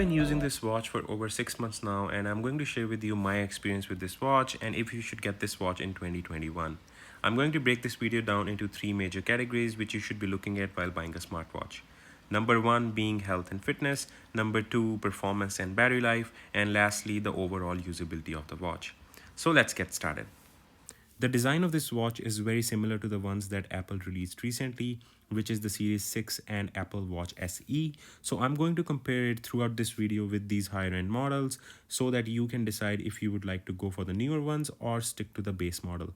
been using this watch for over 6 months now, and I'm going to share with you my experience with this watch and if you should get this watch in 2021. I'm going to break this video down into three major categories which you should be looking at while buying a smartwatch. Number one being health and fitness, number two, performance and battery life, and lastly, the overall usability of the watch. So let's get started. The design of this watch is very similar to the ones that Apple released recently, which is the Series 6 and Apple Watch SE. So I'm going to compare it throughout this video with these higher end models so that you can decide if you would like to go for the newer ones or stick to the base model.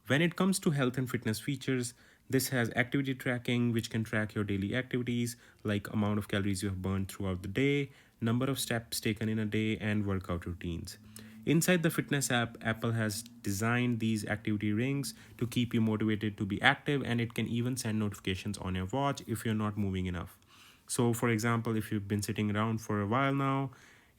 When it comes to health and fitness features, this has activity tracking, which can track your daily activities like amount of calories you have burned throughout the day, number of steps taken in a day, and workout routines. Inside the fitness app, Apple has designed these activity rings to keep you motivated to be active, and it can even send notifications on your watch if you're not moving enough. So, for example, if you've been sitting around for a while now,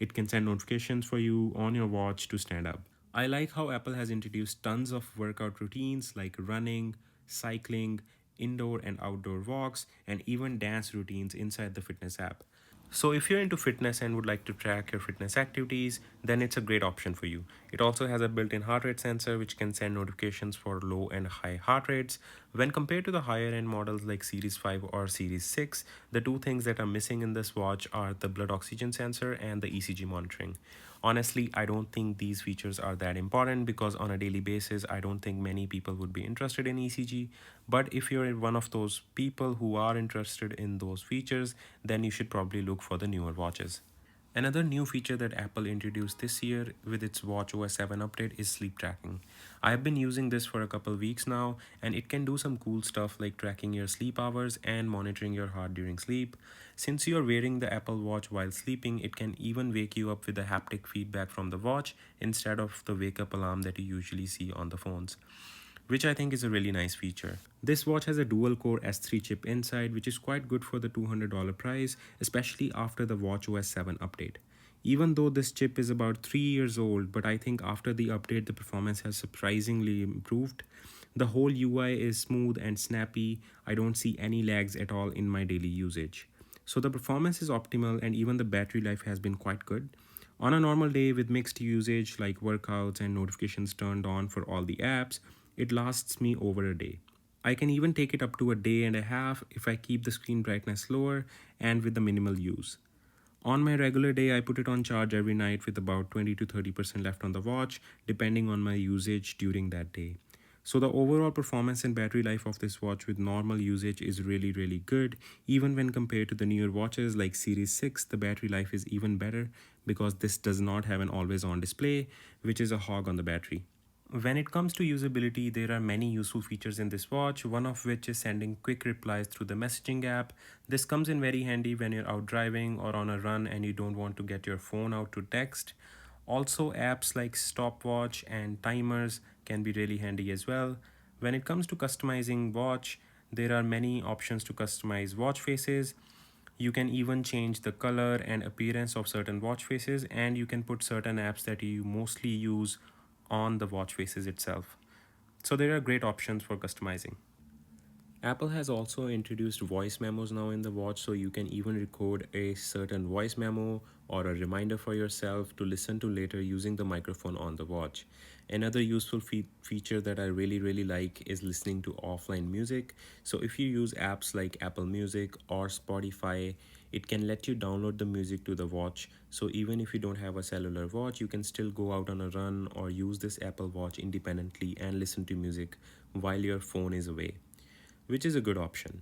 it can send notifications for you on your watch to stand up. I like how Apple has introduced tons of workout routines like running, cycling, indoor and outdoor walks, and even dance routines inside the fitness app. So, if you're into fitness and would like to track your fitness activities, then it's a great option for you. It also has a built in heart rate sensor which can send notifications for low and high heart rates. When compared to the higher end models like Series 5 or Series 6, the two things that are missing in this watch are the blood oxygen sensor and the ECG monitoring. Honestly, I don't think these features are that important because on a daily basis, I don't think many people would be interested in ECG. But if you're one of those people who are interested in those features, then you should probably look for the newer watches. Another new feature that Apple introduced this year with its watchOS 7 update is sleep tracking. I have been using this for a couple weeks now, and it can do some cool stuff like tracking your sleep hours and monitoring your heart during sleep. Since you're wearing the Apple Watch while sleeping, it can even wake you up with the haptic feedback from the watch instead of the wake up alarm that you usually see on the phones, which I think is a really nice feature. This watch has a dual core S3 chip inside, which is quite good for the $200 price, especially after the watchOS 7 update. Even though this chip is about 3 years old, but I think after the update, the performance has surprisingly improved. The whole UI is smooth and snappy. I don't see any lags at all in my daily usage. So the performance is optimal and even the battery life has been quite good. On a normal day with mixed usage like workouts and notifications turned on for all the apps, it lasts me over a day. I can even take it up to a day and a half if I keep the screen brightness lower and with the minimal use. On my regular day, I put it on charge every night with about 20 to 30% left on the watch, depending on my usage during that day. So, the overall performance and battery life of this watch with normal usage is really, really good. Even when compared to the newer watches like Series 6, the battery life is even better because this does not have an always on display, which is a hog on the battery. When it comes to usability, there are many useful features in this watch, one of which is sending quick replies through the messaging app. This comes in very handy when you're out driving or on a run and you don't want to get your phone out to text. Also, apps like stopwatch and timers can be really handy as well. When it comes to customizing watch, there are many options to customize watch faces. You can even change the color and appearance of certain watch faces, and you can put certain apps that you mostly use on the watch faces itself. So there are great options for customizing. Apple has also introduced voice memos now in the watch, so you can even record a certain voice memo or a reminder for yourself to listen to later using the microphone on the watch. Another useful feature that I really like is listening to offline music. So if you use apps like Apple Music or Spotify, it can let you download the music to the watch. So even if you don't have a cellular watch, you can still go out on a run or use this Apple Watch independently and listen to music while your phone is away, which is a good option.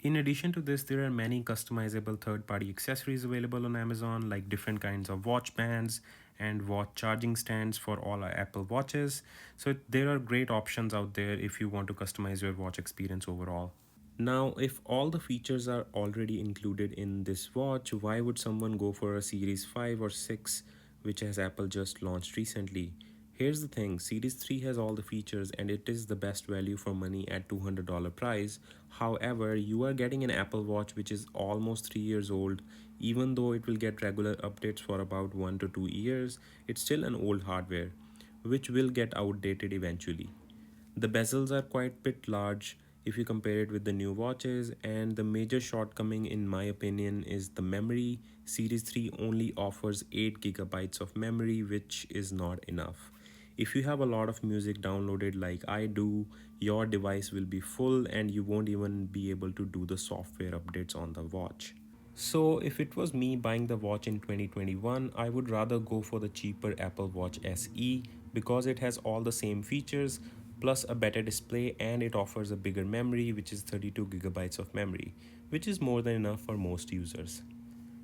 In addition to this, there are many customizable third party accessories available on Amazon, like different kinds of watch bands and watch charging stands for all our Apple watches. So, there are great options out there if you want to customize your watch experience overall. Now, if all the features are already included in this watch, why would someone go for a Series 5 or 6, which has Apple just launched recently? Here's the thing, Series 3 has all the features and it is the best value for money at $200 price. However, you are getting an Apple Watch which is almost 3 years old. Even though it will get regular updates for about 1 to 2 years, it's still an old hardware, which will get outdated eventually. The bezels are quite bit large if you compare it with the new watches. And the major shortcoming in my opinion is the memory. Series 3 only offers 8 gigabytes of memory, which is not enough. If you have a lot of music downloaded like I do, your device will be full and you won't even be able to do the software updates on the watch. So if it was me buying the watch in 2021, I would rather go for the cheaper Apple Watch SE because it has all the same features plus a better display, and it offers a bigger memory, which is 32 gigabytes of memory, which is more than enough for most users.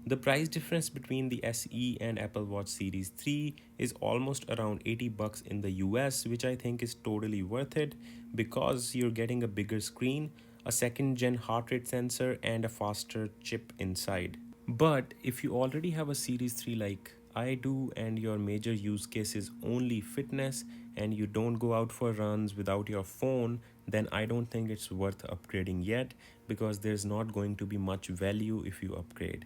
The price difference between the SE and Apple Watch Series 3 is almost around 80 bucks in the US, which I think is totally worth it because you're getting a bigger screen, a second gen heart rate sensor, and a faster chip inside. But if you already have a Series 3 like I do and your major use case is only fitness and you don't go out for runs without your phone, then I don't think it's worth upgrading yet because there's not going to be much value if you upgrade.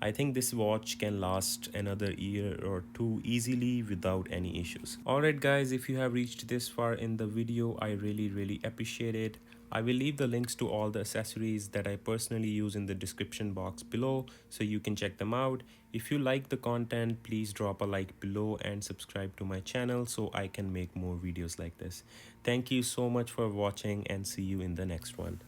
I think this watch can last another year or two easily without any issues. Alright guys, if you have reached this far in the video, I really appreciate it. I will leave the links to all the accessories that I personally use in the description box below so you can check them out. If you like the content, please drop a like below and subscribe to my channel so I can make more videos like this. Thank you so much for watching and see you in the next one.